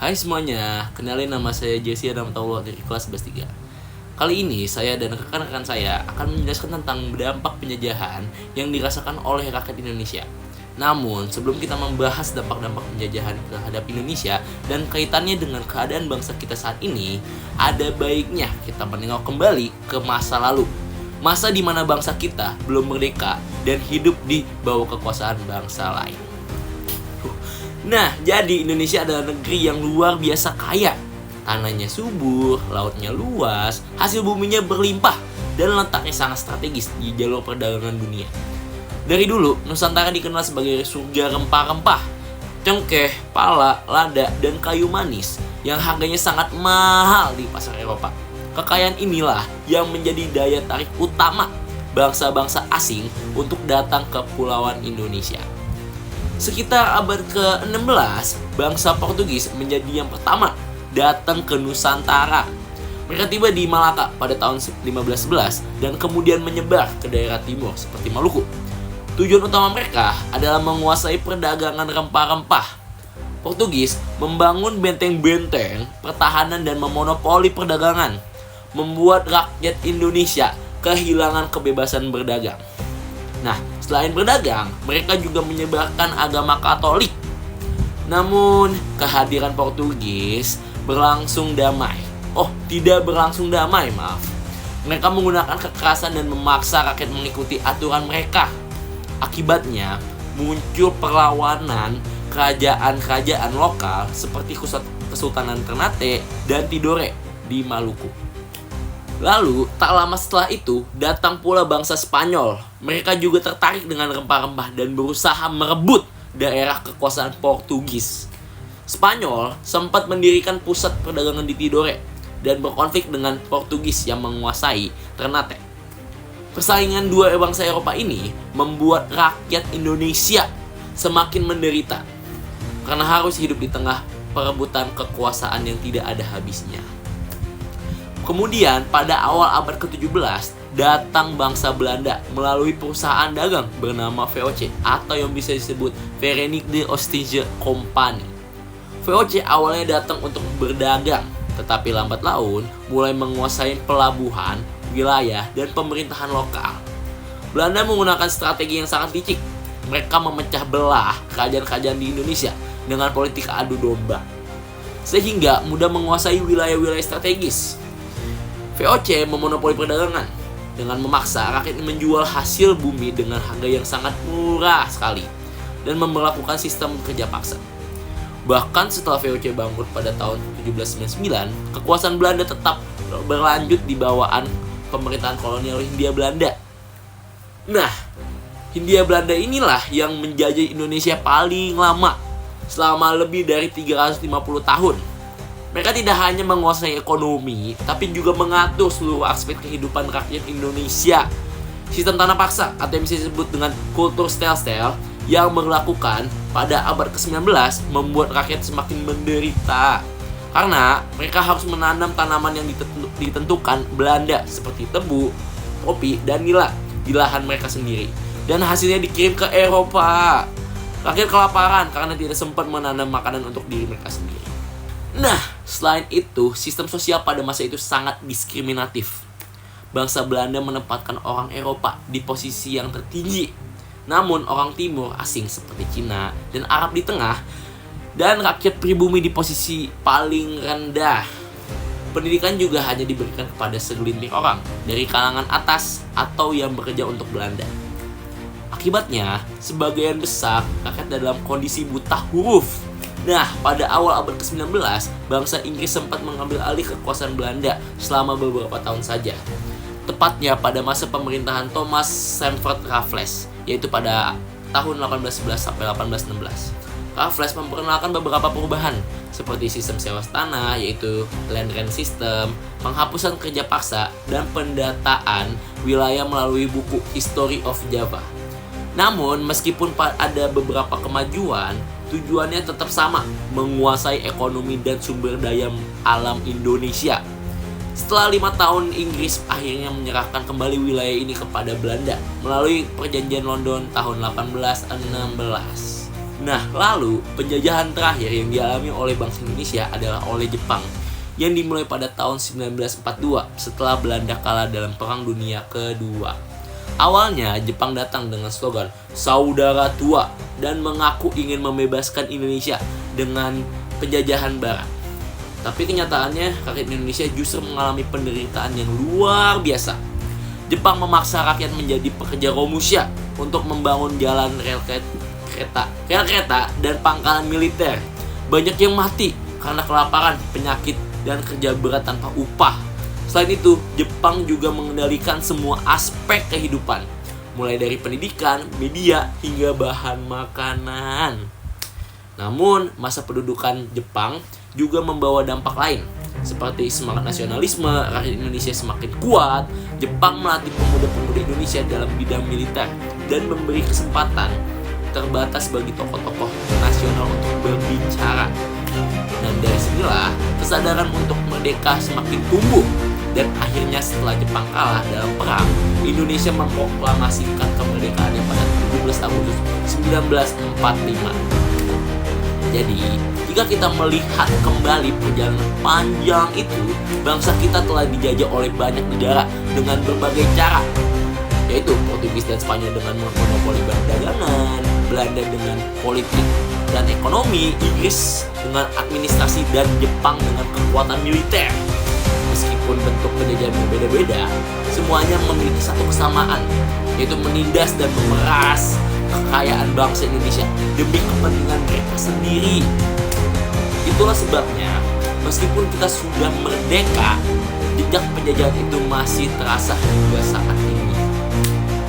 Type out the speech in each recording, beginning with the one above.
Hai semuanya, kenalin nama saya Jesse Adamtaullah dari kelas 11 3. Kali ini saya dan rekan-rekan saya akan menjelaskan tentang dampak penjajahan yang dirasakan oleh rakyat Indonesia. Namun, sebelum kita membahas dampak-dampak penjajahan terhadap Indonesia dan kaitannya dengan keadaan bangsa kita saat ini, ada baiknya kita menengok kembali ke masa lalu. Masa di mana bangsa kita belum merdeka dan hidup di bawah kekuasaan bangsa lain. Nah, jadi Indonesia adalah negeri yang luar biasa kaya. Tanahnya subur, lautnya luas, hasil buminya berlimpah, dan letaknya sangat strategis di jalur perdagangan dunia. Dari dulu, Nusantara dikenal sebagai surga rempah-rempah, cengkeh, pala, lada, dan kayu manis yang harganya sangat mahal di pasar Eropa. Kekayaan inilah yang menjadi daya tarik utama bangsa-bangsa asing untuk datang ke Kepulauan Indonesia. Sekitar abad ke-16, bangsa Portugis menjadi yang pertama datang ke Nusantara. Mereka tiba di Malaka pada tahun 1511 dan kemudian menyebar ke daerah timur seperti Maluku. Tujuan utama mereka adalah menguasai perdagangan rempah-rempah. Portugis membangun benteng-benteng pertahanan dan memonopoli perdagangan, membuat rakyat Indonesia kehilangan kebebasan berdagang. Nah, selain berdagang, mereka juga menyebarkan agama Katolik. Namun, kehadiran Portugis berlangsung damai. Tidak berlangsung damai, maaf. Mereka menggunakan kekerasan dan memaksa rakyat mengikuti aturan mereka. Akibatnya, muncul perlawanan kerajaan-kerajaan lokal seperti Kesultanan Ternate dan Tidore di Maluku. Lalu, tak lama setelah itu, datang pula bangsa Spanyol. Mereka juga tertarik dengan rempah-rempah dan berusaha merebut daerah kekuasaan Portugis. Spanyol sempat mendirikan pusat perdagangan di Tidore dan berkonflik dengan Portugis yang menguasai Ternate. Persaingan dua bangsa Eropa ini membuat rakyat Indonesia semakin menderita karena harus hidup di tengah perebutan kekuasaan yang tidak ada habisnya. Kemudian pada awal abad ke-17 datang bangsa Belanda melalui perusahaan dagang bernama VOC atau yang bisa disebut Verenigde Oostindische Compagnie. VOC awalnya datang untuk berdagang, tetapi lambat laun mulai menguasai pelabuhan, wilayah, dan pemerintahan lokal. Belanda menggunakan strategi yang sangat licik. Mereka memecah belah kerajaan-kerajaan di Indonesia dengan politik adu domba, sehingga mudah menguasai wilayah-wilayah strategis. VOC memonopoli perdagangan dengan memaksa rakyat menjual hasil bumi dengan harga yang sangat murah sekali dan memberlakukan sistem kerja paksa. Bahkan setelah VOC bangkrut pada tahun 1799, kekuasaan Belanda tetap berlanjut di bawaan pemerintahan kolonial Hindia Belanda. Nah, Hindia Belanda inilah yang menjajah Indonesia paling lama, selama lebih dari 350 tahun. Mereka tidak hanya menguasai ekonomi, tapi juga mengatur seluruh aspek kehidupan rakyat Indonesia. Sistem tanah paksa, atau yang bisa disebut dengan kultur stel-stel, yang berlakukan pada abad ke-19 membuat rakyat semakin menderita. Karena mereka harus menanam tanaman yang ditentukan Belanda, seperti tebu, kopi, dan nila di lahan mereka sendiri. Dan hasilnya dikirim ke Eropa. Rakyat kelaparan karena tidak sempat menanam makanan untuk diri mereka sendiri. Nah, selain itu, sistem sosial pada masa itu sangat diskriminatif. Bangsa Belanda menempatkan orang Eropa di posisi yang tertinggi. Namun, orang timur asing seperti Cina dan Arab di tengah, dan rakyat pribumi di posisi paling rendah. Pendidikan juga hanya diberikan kepada segelintir orang dari kalangan atas atau yang bekerja untuk Belanda. Akibatnya, sebagian besar rakyat dalam kondisi buta huruf. Nah, pada awal abad ke-19, bangsa Inggris sempat mengambil alih kekuasaan Belanda selama beberapa tahun saja. Tepatnya pada masa pemerintahan Thomas Sampson Raffles, yaitu pada tahun 1811 sampai 1816. Raffles memperkenalkan beberapa perubahan, seperti sistem sewa tanah, yaitu land rent system, penghapusan kerja paksa, dan pendataan wilayah melalui buku History of Java. Namun, meskipun ada beberapa kemajuan, tujuannya tetap sama, menguasai ekonomi dan sumber daya alam Indonesia. Setelah 5 tahun, Inggris akhirnya menyerahkan kembali wilayah ini kepada Belanda melalui Perjanjian London tahun 1816. Nah, lalu penjajahan terakhir yang dialami oleh bangsa Indonesia adalah oleh Jepang yang dimulai pada tahun 1942 setelah Belanda kalah dalam Perang Dunia Kedua. Awalnya Jepang datang dengan slogan "Saudara Tua" dan mengaku ingin membebaskan Indonesia dengan penjajahan Barat. Tapi kenyataannya rakyat Indonesia justru mengalami penderitaan yang luar biasa. Jepang memaksa rakyat menjadi pekerja Romusha untuk membangun jalan rel kereta dan pangkalan militer. Banyak yang mati karena kelaparan, penyakit, dan kerja berat tanpa upah. Selain itu, Jepang juga mengendalikan semua aspek kehidupan, mulai dari pendidikan, media, hingga bahan makanan. Namun, masa pendudukan Jepang juga membawa dampak lain, seperti semangat nasionalisme, rakyat Indonesia semakin kuat. Jepang melatih pemuda-pemuda Indonesia dalam bidang militer dan memberi kesempatan terbatas bagi tokoh-tokoh nasional untuk berbicara. Dan dari sinilah kesadaran untuk merdeka semakin tumbuh. Dan akhirnya setelah Jepang kalah dalam perang, Indonesia memproklamasikan kemerdekaannya pada 17 Agustus 1945. Jadi, jika kita melihat kembali perjalanan panjang itu, bangsa kita telah dijajah oleh banyak negara dengan berbagai cara, yaitu Portugis dan Spanyol dengan monopoli perdagangan, Belanda dengan politik dan ekonomi, Inggris dengan administrasi, dan Jepang dengan kekuatan militer. Meskipun bentuk penjajahan berbeda-beda, semuanya memiliki satu kesamaan, yaitu menindas dan memeras kekayaan bangsa Indonesia demi kepentingan mereka sendiri. Itulah sebabnya, meskipun kita sudah merdeka, jejak penjajahan itu masih terasa hingga saat ini.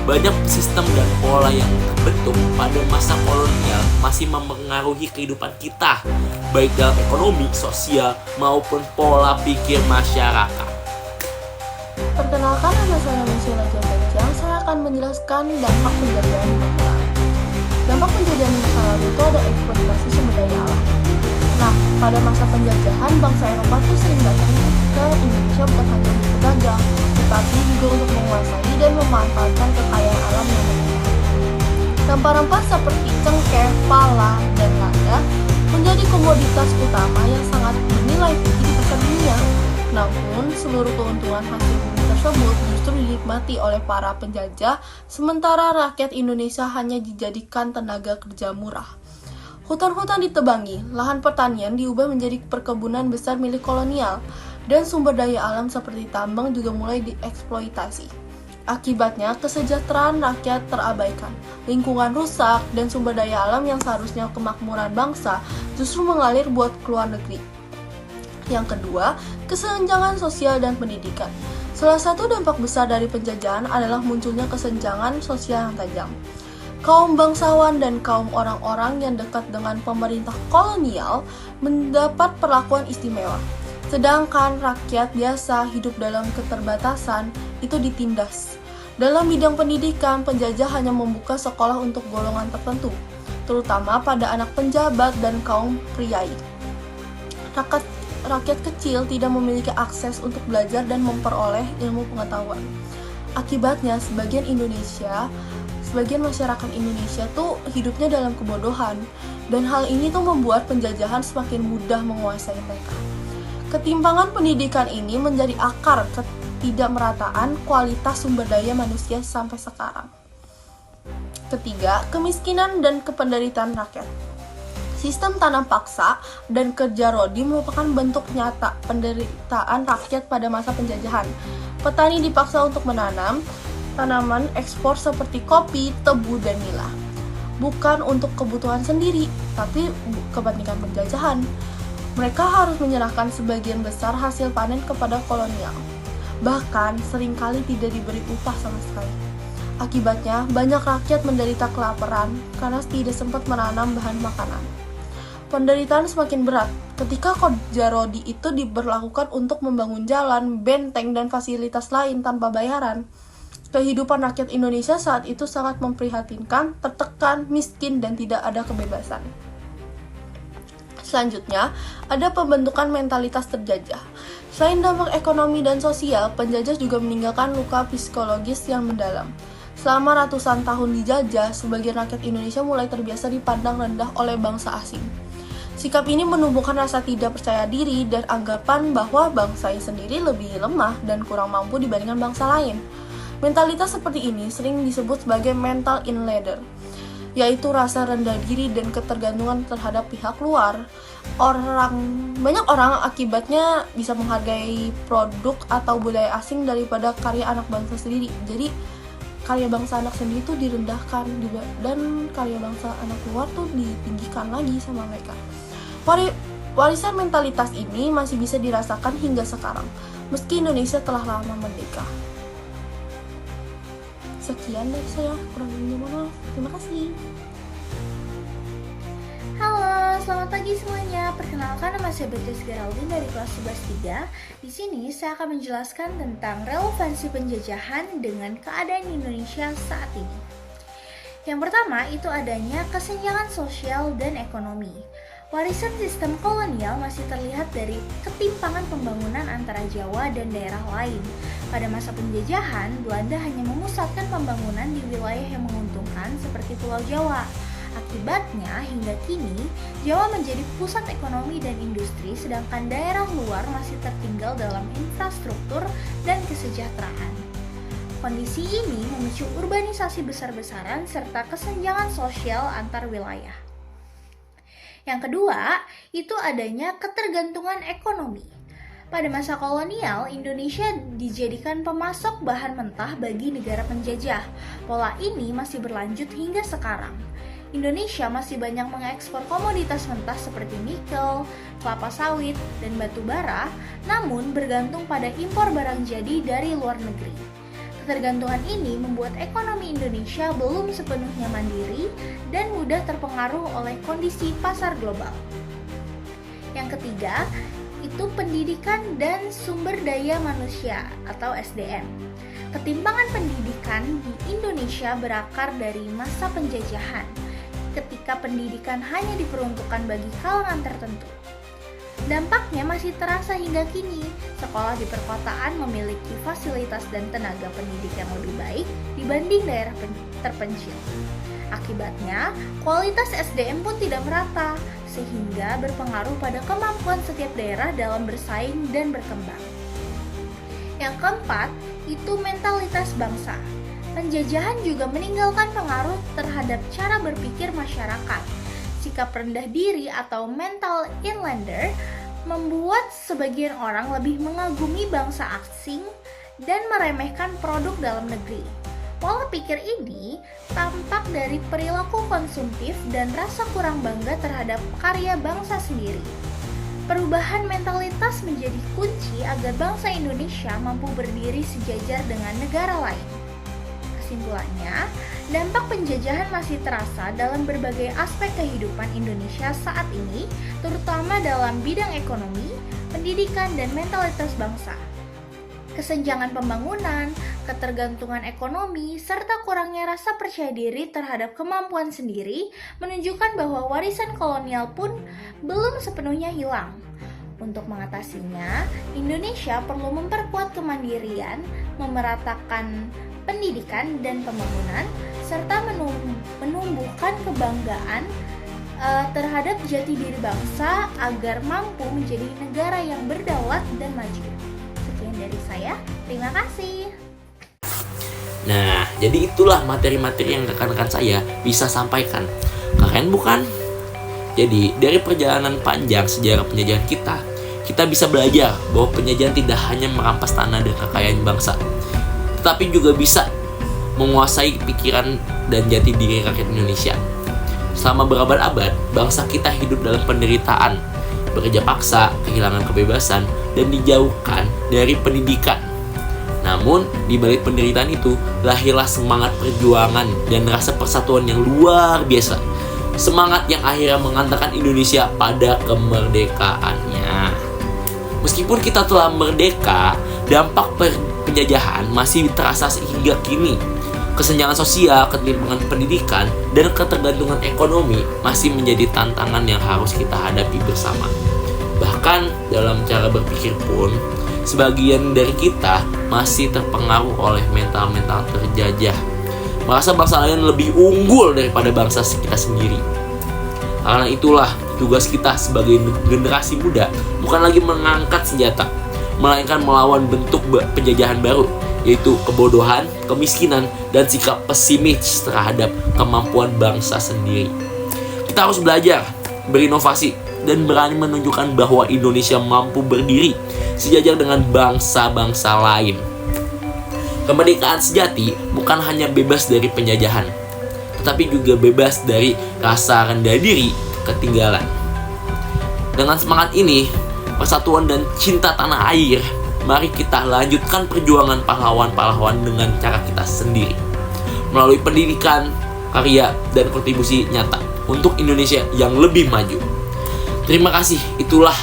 Banyak sistem dan pola yang terbentuk pada masa kolonial masih mempengaruhi kehidupan kita, baik dalam ekonomi, sosial, maupun pola pikir masyarakat. Perkenalkan, nama saya Sheila Jambajang. Saya akan menjelaskan dampak penjajahan di masa lalu. Dampak penjajahan di masa lalu itu ada eksploitasi sumber daya alam. Nah, pada masa penjajahan, bangsa Eropa itu sering datang ke Indonesia bukan hanya untuk berdagang, tetapi juga untuk menguasai dan memanfaatkan kekayaan alam yang berlimpah. Rempah-rempah seperti cengkeh, pala, dan lada menjadi komoditas utama yang sangat bernilai tinggi di pasar dunia. Namun, seluruh keuntungan hasil bumi tersebut justru dinikmati oleh para penjajah, sementara rakyat Indonesia hanya dijadikan tenaga kerja murah. Hutan-hutan ditebangi, lahan pertanian diubah menjadi perkebunan besar milik kolonial, dan sumber daya alam seperti tambang juga mulai dieksploitasi. Akibatnya, kesejahteraan rakyat terabaikan, lingkungan rusak, dan sumber daya alam yang seharusnya kemakmuran bangsa justru mengalir buat ke luar negeri. Yang kedua, kesenjangan sosial dan pendidikan. Salah satu dampak besar dari penjajahan adalah munculnya kesenjangan sosial yang tajam. Kaum bangsawan dan kaum orang-orang yang dekat dengan pemerintah kolonial mendapat perlakuan istimewa. Sedangkan rakyat biasa hidup dalam keterbatasan itu ditindas. Dalam bidang pendidikan, penjajah hanya membuka sekolah untuk golongan tertentu, terutama pada anak penjabat dan kaum priai. Rakyat kecil tidak memiliki akses untuk belajar dan memperoleh ilmu pengetahuan. Akibatnya, sebagian masyarakat Indonesia tuh hidupnya dalam kebodohan, dan hal ini tuh membuat penjajahan semakin mudah menguasai mereka. Ketimpangan pendidikan ini menjadi akar ketidakmerataan kualitas sumber daya manusia sampai sekarang. Ketiga, kemiskinan dan kependeritaan rakyat. Sistem tanam paksa dan kerja rodi merupakan bentuk nyata penderitaan rakyat pada masa penjajahan. Petani dipaksa untuk menanam tanaman ekspor seperti kopi, tebu, dan nila. Bukan untuk kebutuhan sendiri, tapi kepentingan penjajahan. Mereka harus menyerahkan sebagian besar hasil panen kepada kolonial. Bahkan, seringkali tidak diberi upah sama sekali. Akibatnya, banyak rakyat menderita kelaparan karena tidak sempat menanam bahan makanan. Penderitaan semakin berat ketika kerja rodi itu diberlakukan untuk membangun jalan, benteng, dan fasilitas lain tanpa bayaran. Kehidupan rakyat Indonesia saat itu sangat memprihatinkan, tertekan, miskin, dan tidak ada kebebasan. Selanjutnya, ada pembentukan mentalitas terjajah. Selain dampak ekonomi dan sosial, penjajah juga meninggalkan luka psikologis yang mendalam. Selama ratusan tahun dijajah, sebagian rakyat Indonesia mulai terbiasa dipandang rendah oleh bangsa asing. Sikap ini menumbuhkan rasa tidak percaya diri dan anggapan bahwa bangsanya sendiri lebih lemah dan kurang mampu dibandingkan bangsa lain. Mentalitas seperti ini sering disebut sebagai mental inlander, yaitu rasa rendah diri dan ketergantungan terhadap pihak luar. Banyak orang akibatnya bisa menghargai produk atau budaya asing daripada karya anak bangsa sendiri. Jadi karya bangsa anak sendiri tuh direndahkan dan karya bangsa anak luar tuh ditinggikan lagi sama mereka. Warisan mentalitas ini masih bisa dirasakan hingga sekarang, meski Indonesia telah lama merdeka. Sekian dari saya, kurang lebihnya mohon maaf. Terima kasih. Halo, selamat pagi semuanya. Perkenalkan, nama saya Beatrice Geraldine dari kelas 11-3. Di sini saya akan menjelaskan tentang relevansi penjajahan dengan keadaan Indonesia saat ini. Yang pertama itu adanya kesenjangan sosial dan ekonomi. Warisan sistem kolonial masih terlihat dari ketimpangan pembangunan antara Jawa dan daerah lain. Pada masa penjajahan, Belanda hanya memusatkan pembangunan di wilayah yang menguntungkan seperti Pulau Jawa. Akibatnya, hingga kini, Jawa menjadi pusat ekonomi dan industri, sedangkan daerah luar masih tertinggal dalam infrastruktur dan kesejahteraan. Kondisi ini memicu urbanisasi besar-besaran serta kesenjangan sosial antar wilayah. Yang kedua, itu adanya ketergantungan ekonomi. Pada masa kolonial, Indonesia dijadikan pemasok bahan mentah bagi negara penjajah. Pola ini masih berlanjut hingga sekarang. Indonesia masih banyak mengekspor komoditas mentah seperti nikel, kelapa sawit, dan batu bara, namun bergantung pada impor barang jadi dari luar negeri. Ketergantungan ini membuat ekonomi Indonesia belum sepenuhnya mandiri dan mudah terpengaruh oleh kondisi pasar global. Yang ketiga, itu pendidikan dan sumber daya manusia atau SDM. Ketimpangan pendidikan di Indonesia berakar dari masa penjajahan, ketika pendidikan hanya diperuntukkan bagi kalangan tertentu. Dampaknya masih terasa hingga kini. Sekolah di perkotaan memiliki fasilitas dan tenaga pendidik yang lebih baik dibanding daerah terpencil. Akibatnya, kualitas SDM pun tidak merata, sehingga berpengaruh pada kemampuan setiap daerah dalam bersaing dan berkembang. Yang keempat, itu mentalitas bangsa. Penjajahan juga meninggalkan pengaruh terhadap cara berpikir masyarakat. Sikap rendah diri atau mental inlander membuat sebagian orang lebih mengagumi bangsa asing dan meremehkan produk dalam negeri. Pola pikir ini tampak dari perilaku konsumtif dan rasa kurang bangga terhadap karya bangsa sendiri. Perubahan mentalitas menjadi kunci agar bangsa Indonesia mampu berdiri sejajar dengan negara lain. Kesimpulannya, dampak penjajahan masih terasa dalam berbagai aspek kehidupan Indonesia saat ini, terutama dalam bidang ekonomi, pendidikan, dan mentalitas bangsa. Kesenjangan pembangunan, ketergantungan ekonomi, serta kurangnya rasa percaya diri terhadap kemampuan sendiri menunjukkan bahwa warisan kolonial pun belum sepenuhnya hilang. Untuk mengatasinya, Indonesia perlu memperkuat kemandirian, memeratakan pendidikan dan pembangunan, serta menumbuhkan kebanggaan terhadap jati diri bangsa agar mampu menjadi negara yang berdaulat dan maju. Sekian dari saya, terima kasih. Nah, jadi itulah materi-materi yang rekan-rekan saya bisa sampaikan. Keren bukan? Jadi, dari perjalanan panjang sejarah penjajahan kita bisa belajar bahwa penjajahan tidak hanya merampas tanah dan kekayaan bangsa, tetapi juga bisa menguasai pikiran dan jati diri rakyat Indonesia. Selama berabad-abad, bangsa kita hidup dalam penderitaan, bekerja paksa, kehilangan kebebasan, dan dijauhkan dari pendidikan. Namun, di balik penderitaan itu, lahirlah semangat perjuangan dan rasa persatuan yang luar biasa. Semangat yang akhirnya mengantarkan Indonesia pada kemerdekaannya. Meskipun kita telah merdeka, dampak penjajahan masih terasa hingga kini. Kesenjangan sosial, ketimpangan pendidikan, dan ketergantungan ekonomi masih menjadi tantangan yang harus kita hadapi bersama. Bahkan dalam cara berpikir pun, sebagian dari kita masih terpengaruh oleh mental-mental terjajah. merasa bangsa lain lebih unggul daripada bangsa kita sendiri. Karena itulah tugas kita sebagai generasi muda bukan lagi mengangkat senjata, melainkan melawan bentuk penjajahan baru, yaitu kebodohan, kemiskinan, dan sikap pesimis terhadap kemampuan bangsa sendiri. Kita harus belajar, berinovasi, dan berani menunjukkan bahwa Indonesia mampu berdiri sejajar dengan bangsa-bangsa lain. Kemerdekaan sejati bukan hanya bebas dari penjajahan, tetapi juga bebas dari rasa rendah diri, ketinggalan. Dengan semangat ini, persatuan dan cinta tanah air, mari kita lanjutkan perjuangan pahlawan-pahlawan dengan cara kita sendiri, melalui pendidikan, karya, dan kontribusi nyata untuk Indonesia yang lebih maju. Terima kasih, itulah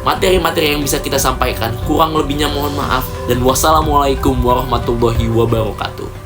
materi-materi yang bisa kita sampaikan. Kurang lebihnya mohon maaf, dan wassalamualaikum warahmatullahi wabarakatuh.